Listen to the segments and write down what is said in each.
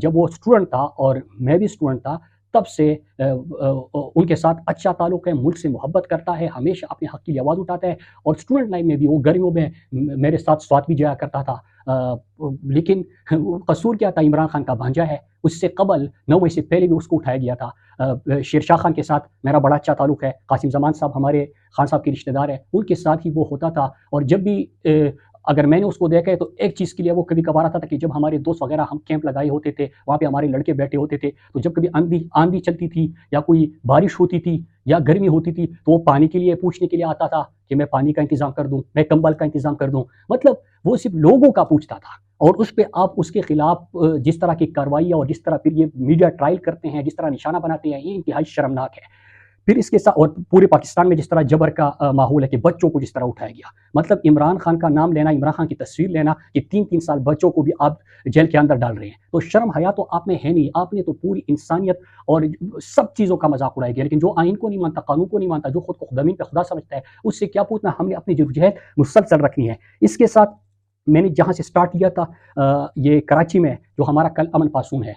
جب وہ اسٹوڈنٹ تھا اور میں بھی اسٹوڈنٹ تھا، تب سے ان کے ساتھ اچھا تعلق ہے، ملک سے محبت کرتا ہے، ہمیشہ اپنے حق کی آواز اٹھاتا ہے، اور اسٹوڈنٹ لائف میں بھی وہ گرمیوں میں میرے ساتھ سوات بھی جایا کرتا تھا۔ لیکن قصور کیا تھا؟ عمران خان کا بھانجا ہے، اس سے قبل 9 سے پہلے بھی اس کو اٹھایا گیا تھا۔ شیر شاہ خان کے ساتھ میرا بڑا اچھا تعلق ہے، قاسم زمان صاحب ہمارے خان صاحب کے رشتہ دار ہیں، ان کے ساتھ ہی وہ ہوتا تھا۔ اور جب بھی اگر میں نے اس کو دیکھا ہے تو ایک چیز کے لیے وہ کبھی کبھار آتا تھا کہ جب ہمارے دوست وغیرہ ہم کیمپ لگائے ہوتے تھے، وہاں پہ ہمارے لڑکے بیٹھے ہوتے تھے، تو جب کبھی آندھی چلتی تھی یا کوئی بارش ہوتی تھی یا گرمی ہوتی تھی، تو وہ پانی کے لیے پوچھنے کے لیے آتا تھا کہ میں پانی کا انتظام کر دوں، میں کمبل کا انتظام کر دوں۔ مطلب وہ صرف لوگوں کا پوچھتا تھا، اور اس پہ آپ اس کے خلاف جس طرح کی کارروائیاں اور جس طرح پھر یہ میڈیا ٹرائل کرتے ہیں، جس طرح نشانہ بناتے ہیں، یہ انتہائی شرمناک ہے۔ پھر اس کے ساتھ اور پورے پاکستان میں جس طرح جبر کا ماحول ہے کہ بچوں کو جس طرح اٹھایا گیا، مطلب عمران خان کا نام لینا، عمران خان کی تصویر لینا، کہ 3 سال بچوں کو بھی آپ جیل کے اندر ڈال رہے ہیں، تو شرم حیا تو آپ میں ہے نہیں، آپ نے تو پوری انسانیت اور سب چیزوں کا مذاق اڑایا گیا۔ لیکن جو آئین کو نہیں مانتا، قانون کو نہیں مانتا، جو خود کو زمین پہ خدا سمجھتا ہے، اس سے کیا پوچھنا؟ ہم نے اپنی جدوجہد مسلسل رکھنی ہے۔ اس کے ساتھ میں نے جہاں سے سٹارٹ کیا تھا، یہ کراچی میں جو ہمارا کل امن پاسون ہے،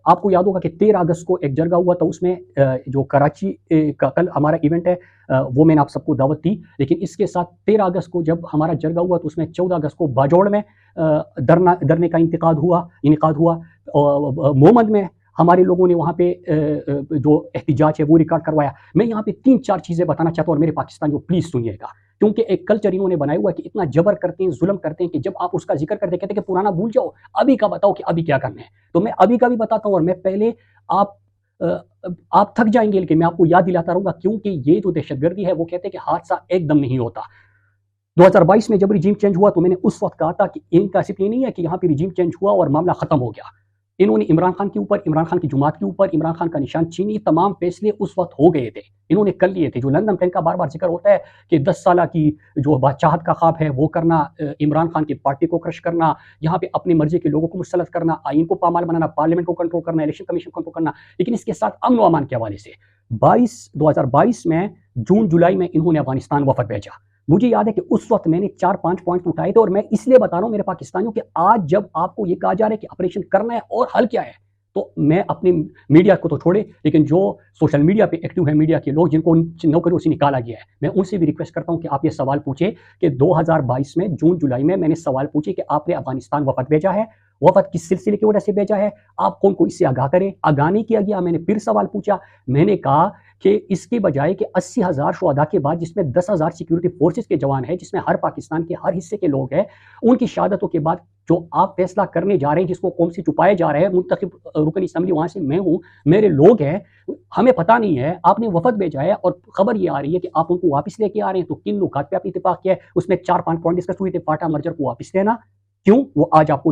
آپ کو یاد ہوگا کہ 13 اگست کو ایک جرگہ ہوا تھا، اس میں جو کراچی کا کل ہمارا ایونٹ ہے، وہ میں نے آپ سب کو دعوت دی۔ لیکن اس کے ساتھ 13 اگست کو جب ہمارا جرگہ ہوا تو اس میں 14 اگست کو باجوڑ میں دھرنے کا انعقاد ہوا، اور مومند میں ہمارے لوگوں نے وہاں پہ جو احتجاج ہے وہ ریکارڈ کروایا۔ میں یہاں پہ 3-4 چیزیں بتانا چاہتا ہوں، اور میرے پاکستانیوں پلیز سنیے گا، کیونکہ ایک کلچر انہوں نے بنایا ہوا ہے کہ اتنا جبر کرتے ہیں، ظلم کرتے ہیں، کہ جب آپ اس کا ذکر کرتے ہیں کہتے ہیں کہ پرانا بھول جاؤ، ابھی کا بتاؤ کہ ابھی کیا کرنا ہے۔ تو میں ابھی کا بھی بتاتا ہوں، اور میں پہلے آپ تھک جائیں گے لیکن میں آپ کو یاد دلاتا رہوں گا، کیونکہ یہ جو دہشت گردی ہے وہ کہتے ہیں کہ حادثہ ایک دم نہیں ہوتا۔ 2022 میں جب رجیم چینج ہوا تو میں نے اس وقت کہا تھا کہ ان کا صرف یہ نہیں ہے کہ یہاں پہ رجیم چینج ہوا اور معاملہ ختم ہو گیا، انہوں نے عمران خان کے اوپر، عمران خان کی جماعت کے اوپر، عمران خان کا نشان چینی، تمام فیصلے اس وقت ہو گئے تھے، انہوں نے کر لیے تھے۔ جو لندن ٹین کا بار بار ذکر ہوتا ہے کہ 10 سالہ کی جو بادشاہت کا خواب ہے وہ کرنا، عمران خان کی پارٹی کو کرش کرنا، یہاں پہ اپنی مرضی کے لوگوں کو مسلط کرنا، آئین کو پامال بنانا، پارلیمنٹ کو کنٹرول کرنا، الیکشن کمیشن کو کنٹرول کرنا، لیکن اس کے ساتھ امن و امان کے حوالے سے 2022 میں جون جولائی میں انہوں نے افغانستان وفد بھیجا۔ مجھے یاد ہے کہ اس وقت میں نے 4-5 پوائنٹ اٹھائے تھے، اور میں اس لیے بتا رہا ہوں میرے پاکستانیوں کہ آج جب آپ کو یہ کہا جا رہا ہے کہ آپریشن کرنا ہے اور حل کیا ہے، تو میں اپنے میڈیا کو تو چھوڑے، لیکن جو سوشل میڈیا پہ ایکٹیو ہیں میڈیا کے لوگ، جن کو نوکریوں سے نکالا گیا ہے، میں ان سے بھی ریکویسٹ کرتا ہوں کہ آپ یہ سوال پوچھیں کہ 2022 میں جون جولائی میں نے سوال پوچھے کہ آپ نے افغانستان وفد بھیجا ہے، وفد کس سلسلے کی وجہ سے بھیجا ہے، آپ کون کو اس سے آگاہ کریں، آگاہ نہیں کیا گیا۔ میں نے پھر سوال پوچھا، میں نے کہا کہ اس کے بجائے کہ 80,000 شہداء کے بعد، جس میں 10,000 سیکیورٹی فورسز کے جوان ہیں، جس میں ہر پاکستان کے ہر حصے کے لوگ ہیں، ان کی شہادتوں کے بعد جو آپ فیصلہ کرنے جا رہے ہیں، جس کو قوم سے چھپایا جا رہا ہے، منتخب رکن اسمبلی وہاں سے میں ہوں، میرے لوگ ہیں، ہمیں پتہ نہیں ہے، آپ نے وفد بھیجا ہے اور خبر یہ آ رہی ہے کہ آپ ان کو واپس لے کے آ رہے ہیں، تو کن نکات پہ آپ نے اتفاق کیا ہے؟ اس میں 4-5 پوائنٹ ڈسکس ہوئے تھے، فاٹا مرجر کو واپس لینا، کیوں وہ آج آپ کو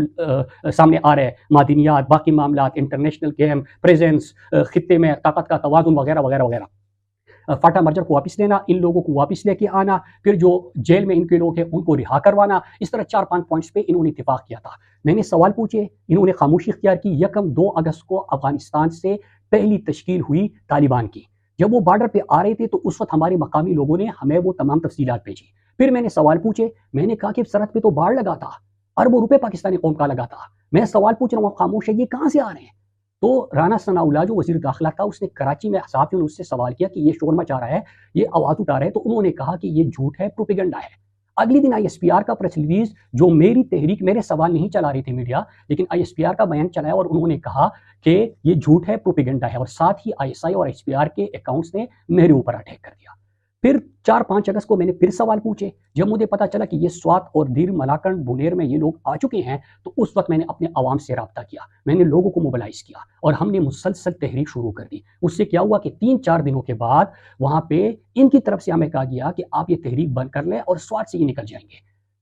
سامنے آ رہا ہے، معدنیات، باقی معاملات، انٹرنیشنل گیم، پریزنس، خطے میں طاقت کا توازن وغیرہ وغیرہ وغیرہ، فاٹا مرجر کو واپس لینا، ان لوگوں کو واپس لے کے آنا، پھر جو جیل میں ان کے لوگ ہیں ان کو رہا کروانا، اس طرح 4-5 پوائنٹس پہ انہوں نے اتفاق کیا تھا۔ میں نے سوال پوچھے، انہوں نے خاموشی اختیار کی۔ 2 اگست کو افغانستان سے پہلی تشکیل ہوئی طالبان کی، جب وہ بارڈر پہ آ رہے تھے تو اس وقت ہمارے مقامی لوگوں نے ہمیں وہ تمام تفصیلات بھیجی۔ پھر میں نے سوال پوچھے، میں نے کہا کہ سرحد پہ تو باڑ لگا تھا، اربوں روپے پاکستانی قوم کا لگا تھا، میں سوال پوچھ رہا ہوں، خاموش ہے، یہ کہاں سے آ رہے ہیں؟ تو رانا ثناء اللہ جو وزیر داخلہ تھا، اس نے کراچی میں صحافیوں نے اس سے سوال کیا کہ یہ شور مچا رہا ہے، یہ آواز اٹھا رہا ہے، تو انہوں نے کہا کہ یہ جھوٹ ہے، پروپیگنڈا ہے۔ اگلی دن ISPR کا پریس ریلیز، جو میری تحریک، میرے سوال نہیں چلا رہی تھی میڈیا، لیکن ISPR کا بیان چلایا اور انہوں نے کہا کہ یہ جھوٹ ہے، پروپیگنڈا ہے، اور ساتھ ہی ISI اور ISPR کے اکاؤنٹس نے میرے اوپر اٹیک کر دیا۔ پھر 4-5 اگست کو میں نے پھر سوال پوچھے، جب مجھے پتا چلا کہ یہ سوات اور دیر ملاکنڈ بنیر میں یہ لوگ آ چکے ہیں، تو اس وقت میں نے اپنے عوام سے رابطہ کیا، میں نے لوگوں کو موبلائز کیا اور ہم نے مسلسل تحریک شروع کر دی۔ اس سے کیا ہوا کہ 3-4 دنوں کے بعد وہاں پہ ان کی طرف سے ہمیں کہا گیا کہ آپ یہ تحریک بند کر لیں اور سوات سے ہی نکل جائیں گے۔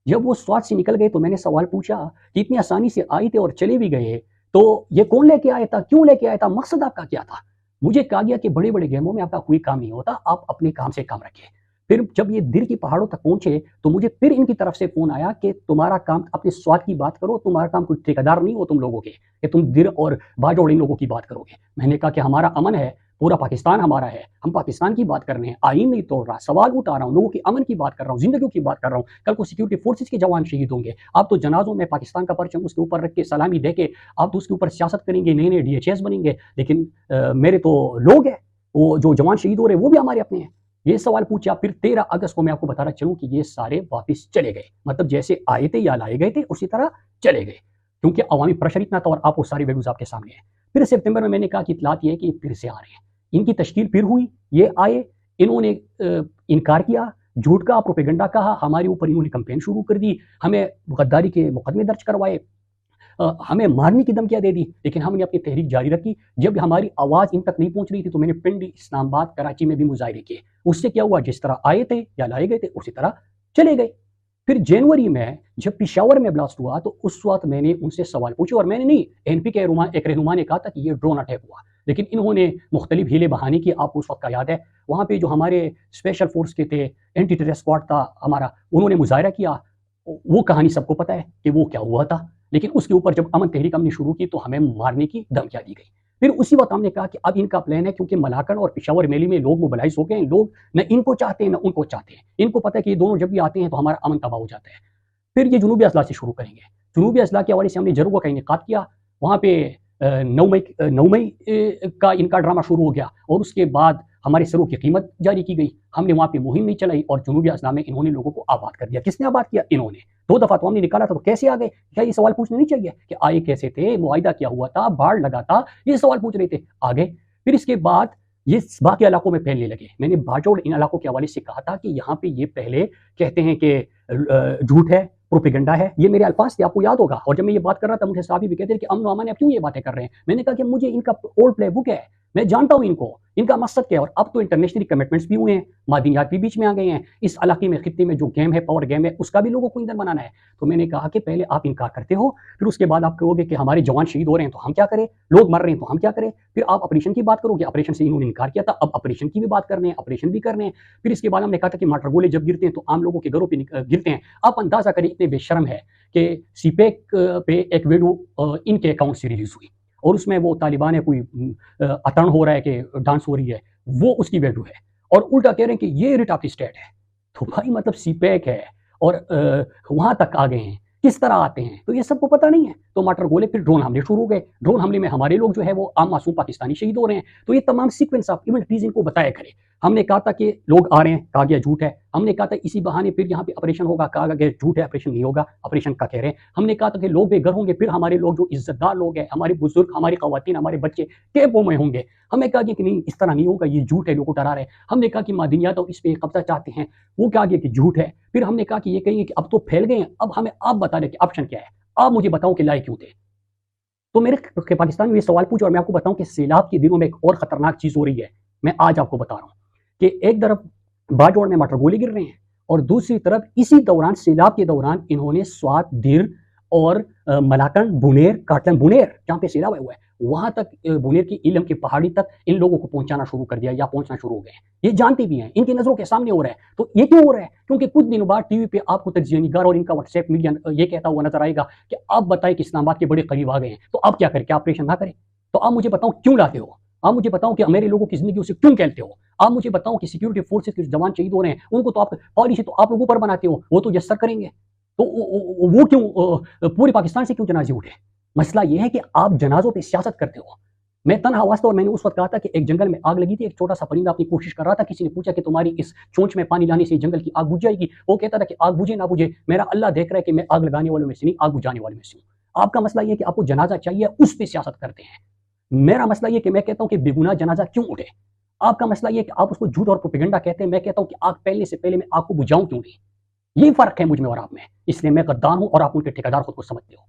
جب وہ سوات سے نکل گئے تو میں نے سوال پوچھا کہ اتنی آسانی سے آئے تھے اور چلے بھی گئے، تو یہ کون لے کے آیا تھا، کیوں لے کے آیا تھا، مقصد آپ کا کیا تھا؟ مجھے کہا گیا کہ بڑے بڑے گیموں میں آپ کا کوئی کام نہیں ہوتا، آپ اپنے کام سے کام رکھیں۔ پھر جب یہ دیر کی پہاڑوں تک پہنچے تو مجھے پھر ان کی طرف سے فون آیا کہ تمہارا کام، اپنے سوات کی بات کرو، تمہارا کام کوئی ٹھیکیدار نہیں ہو تم لوگوں کے کہ تم دیر اور باجوڑ ان لوگوں کی بات کرو گے۔ میں نے کہا کہ ہمارا امن ہے، پورا پاکستان ہمارا ہے، ہم پاکستان کی بات کر رہے ہیں، آئین نہیں توڑ رہا، سوال اٹھا رہا ہوں، لوگوں کی امن کی بات کر رہا ہوں، زندگیوں کی بات کر رہا ہوں، کل کو سیکیورٹی فورسز کے جوان شہید ہوں گے، آپ تو جنازوں میں پاکستان کا پرچم اس کے اوپر رکھ کے سلامی دے کے آپ تو اس کے اوپر سیاست کریں گے، نئے نئے ڈی ایچ ایس بنیں گے، لیکن میرے تو لوگ ہیں، وہ جو جوان شہید ہو رہے ہیں وہ بھی ہمارے اپنے ہیں۔ یہ سوال پوچھا، پھر 13 اگست کو میں آپ کو بتانا چلوں کہ یہ سارے واپس چلے گئے، مطلب جیسے آئے تھے یا لائے گئے تھے اسی طرح چلے گئے، کیونکہ عوامی پریشر اتنا تھا اور آپ وہ ساری ویڈیوز آپ کے سامنے ہیں۔ پھر سپتمبر میں نے کہا کہ اطلاعات یہ ہے کہ یہ پھر سے آ رہے ہیں، ان کی تشکیل پھر ہوئی، یہ آئے، انہوں نے انکار کیا، جھوٹ کا پروپیگنڈا کہا، ہمارے اوپر انہوں نے کمپین شروع کر دی، ہمیں غداری کے مقدمے درج کروائے، ہمیں مارنے کی دھمکیاں دے دی، لیکن ہم نے اپنی تحریک جاری رکھی۔ جب ہماری آواز ان تک نہیں پہنچ رہی تھی تو میں نے پنڈی، اسلام آباد، کراچی میں بھی مظاہرے کیے۔ اس سے کیا ہوا، جس طرح آئے تھے یا لائے گئے تھے اسی طرح چلے گئے۔ پھر جنوری میں جب پشاور میں بلاسٹ ہوا تو اس وقت میں نے ان سے سوال پوچھے، اور میں نے نہیں، این پی کے ایک رہنما نے کہا تھا کہ یہ ڈرون اٹیک ہوا، لیکن انہوں نے مختلف ہیلے بہانے کی، آپ کو اس وقت کا یاد ہے، وہاں پہ جو ہمارے اسپیشل فورس کے تھے، اینٹی ٹیرر اسکواڈ تھا ہمارا، انہوں نے مظاہرہ کیا، وہ کہانی سب کو پتہ ہے کہ وہ کیا ہوا تھا، لیکن اس کے اوپر جب امن تحریک ہم نے شروع کی تو ہمیں مارنے کی دھمکیاں دی گئی۔ پھر اسی وقت ہم نے کہا کہ اب ان کا پلان ہے، کیونکہ ملاکنڈ اور پشاور میلی میں لوگ موبلائز ہو گئے ہیں، لوگ نہ ان کو چاہتے ہیں نہ ان کو چاہتے ہیں، ان کو پتہ ہے کہ یہ دونوں جب بھی آتے ہیں تو ہمارا امن تباہ ہو جاتا ہے۔ پھر یہ جنوبی اضلاع سے شروع کریں گے، جنوبی اضلاع کے حوالے سے ہم نے جرگوں کا انعقاد کیا، وہاں پہ 9 مئی کا ان کا ڈرامہ شروع ہو گیا، اور اس کے بعد ہمارے سروں کی قیمت جاری کی گئی، ہم نے وہاں پہ مہم نہیں چلائی، اور جنوبی اضلاع میں انہوں نے لوگوں کو آباد کر دیا۔ کس نے آباد کیا؟ انہوں نے 2 دفعہ تو ہم نے نکالا تھا، تو کیسے آ گئے؟ کیا یہ سوال پوچھنا نہیں چاہیے کہ آئے کیسے تھے، معاہدہ کیا ہوا تھا، باڑ لگا تھا، یہ سوال پوچھ رہے تھے، آ گئے۔ پھر اس کے بعد یہ باقی علاقوں میں پھیلنے لگے۔ میں نے باجوڑ ان علاقوں کے حوالے سے کہا تھا کہ یہاں پہ یہ پہلے کہتے ہیں کہ جھوٹ ہے، پروپیگنڈا ہے، یہ میرے الفاظ تھے، آپ کو یاد ہوگا۔ اور جب میں یہ بات کر رہا تھا مجھے صحافی بھی کہتے ہیں کہ امن و امان اب کیوں یہ باتیں کر رہے ہیں، میں نے کہا کہ مجھے ان کا اولڈ پلے بک ہے، میں جانتا ہوں ان کو، ان کا مقصد کیا ہے، اور اب تو انٹرنیشنلی کمٹمنٹس بھی ہوئے ہیں، معدنیات بھی بیچ میں آ گئے ہیں، اس علاقے میں خطے میں جو گیم ہے، پاور گیم ہے، اس کا بھی لوگوں کو ایندھن بنانا ہے۔ تو میں نے کہا کہ پہلے آپ انکار کرتے ہو، پھر اس کے بعد آپ کہو گے کہ ہمارے جوان شہید ہو رہے ہیں تو ہم کیا کریں، لوگ مر رہے ہیں تو ہم کیا کریں، پھر آپ آپریشن کی بات کرو گے، آپریشن سے انہوں نے انکار کیا تھا، اب آپریشن کی بھی بات کر رہے ہیں، آپریشن بھی کر رہے ہیں۔ پھر اس کے بعد ہم نے کہا تھا کہ مارٹر گولے جب گرتے ہیں تو عام لوگوں کے گھروں پہ گرتے ہیں، آپ اندازہ کریں اتنے بے شرم ہے کہ سی پیک پہ ایک ویڈیو ان کے اکاؤنٹ سے ریلیز ہوئی، اور اس میں وہ طالبان ہے کوئی اتن ہو رہا ہے کہ ڈانس ہو رہی ہے، وہ اس کی ویڈیو ہے، اور الٹا کہہ رہے ہیں کہ یہ ریٹ آف دی اسٹیٹ ہے۔ تو بھائی مطلب سی پیک ہے اور وہاں تک آ گئے ہیں، کس طرح آتے ہیں، تو یہ سب کو پتہ نہیں ہے۔ تو مارٹر گولے، پھر ڈرون حملے شروع ہو گئے، ڈرون حملے میں ہمارے لوگ جو ہے وہ عام معصوم پاکستانی شہید ہو رہے ہیں۔ تو یہ تمام سیکوینس آف ایونٹ پلیز ان کو بتایا کرے۔ ہم نے کہا تھا کہ لوگ آ رہے ہیں، کہا گیا جھوٹ ہے، ہم نے کہا تھا اسی بہانے پھر یہاں پہ آپریشن ہوگا، کہا گیا جھوٹ ہے، آپریشن نہیں ہوگا، آپریشن کا کہہ رہے ہیں۔ ہم نے کہا تھا کہ لوگ بے گھر ہوں گے، پھر ہمارے لوگ جو عزت دار لوگ ہیں، ہمارے بزرگ، ہماری خواتین، ہمارے بچے کیمپوں میں ہوں گے، ہم نے کہا کہ نہیں اس طرح نہیں ہوگا، یہ جھوٹ ہے، لوگوں کو ڈرا رہے ہیں۔ ہم نے کہا کہ معدنیات اور اس پہ قبضہ چاہتے ہیں، وہ کہا گیا کہ جھوٹ ہے۔ پھر ہم نے کہا کہ یہ کہیں گے کہ اب تو پھیل گئے ہیں، اب ہمیں آپ بتا دیں کہ آپشن کیا ہے، آپ مجھے بتاؤ کہ لائے کیوں تھے۔ تو میرے پاکستان میں یہ سوال پوچھو، اور میں آپ کو بتاؤں کہ سیلاب کے دنوں میں ایک اور خطرناک چیز ہو رہی ہے، میں آج آپ کو بتا رہا ہوں کہ ایک طرف باجوڑ میں مٹر گولے گر رہے ہیں، اور دوسری طرف اسی دوران سیلاب کے دوران انہوں نے سوات، دیر اور ملاکنڈ، بونیر، کاٹلن بونیر جہاں پہ سیلاب ہوا ہے وہاں تک، بونیر کی علم کی پہاڑی تک ان لوگوں کو پہنچانا شروع کر دیا یا پہنچنا شروع ہو گئے ہیں۔ یہ جانتے بھی ہیں، ان کی نظروں کے سامنے ہو رہا ہے۔ تو یہ کیوں ہو رہا ہے؟ کیونکہ کچھ دنوں بعد ٹی وی پہ آپ کو تجزیہ نگار اور ان کا واٹس ایپ میڈیا یہ کہتا ہوا نظر آئے گا کہ آپ بتائیں کہ اسلام آباد کے بڑے قریب آ گئے ہیں، تو آپ کیا کریں، کیا آپریشن نہ کریں؟ تو آپ مجھے بتاؤ کیوں لاتے ہو، آپ مجھے بتاؤ کہ میرے لوگوں کی زندگیوں سے کیوں کھیلتے ہو، آپ مجھے بتاؤ کہ سیکیورٹی فورسز کے جوان شہید ہو رہے ہیں ان کو تو آپ پالیسی تو آپ لوگوں پر بناتے ہو، وہ تو یسر کریں گے، تو وہ کیوں پورے پاکستان سے کیوں جنازے اٹھے؟ مسئلہ یہ ہے کہ آپ جنازوں پہ سیاست کرتے ہو۔ میں تنہا واسطہ، اور میں نے اس وقت کہا تھا کہ ایک جنگل میں آگ لگی تھی، ایک چھوٹا سا پرندہ اپنی کوشش کر رہا تھا، کسی نے پوچھا کہ تمہاری اس چونچ میں پانی لانے سے جنگل کی آگ بجھ جائے گی، وہ کہتا تھا کہ آگ بجھے نہ بجھے میرا اللہ دیکھ رہا ہے کہ میں آگ لگانے والوں میں سے نہیں، آگ بجھانے والوں میں سے ہوں۔ آپ کا مسئلہ یہ ہے کہ آپ کو جنازہ چاہیے، اس پہ سیاست کرتے ہیں۔ میرا مسئلہ یہ کہ میں کہتا ہوں کہ بے گناہ جنازہ کیوں اٹھے۔ آپ کا مسئلہ یہ کہ آپ اس کو جھوٹ اور پروپیگنڈا کہتے ہیں، میں کہتا ہوں کہ آگ پھیلنے سے پہلے میں آگ کو بجھاؤں کیوں نہیں۔ یہ فرق ہے مجھ میں اور آپ میں، اس لیے میں غدار ہوں اور آپ ان کے ٹھیکیدار خود کو سمجھتے ہو۔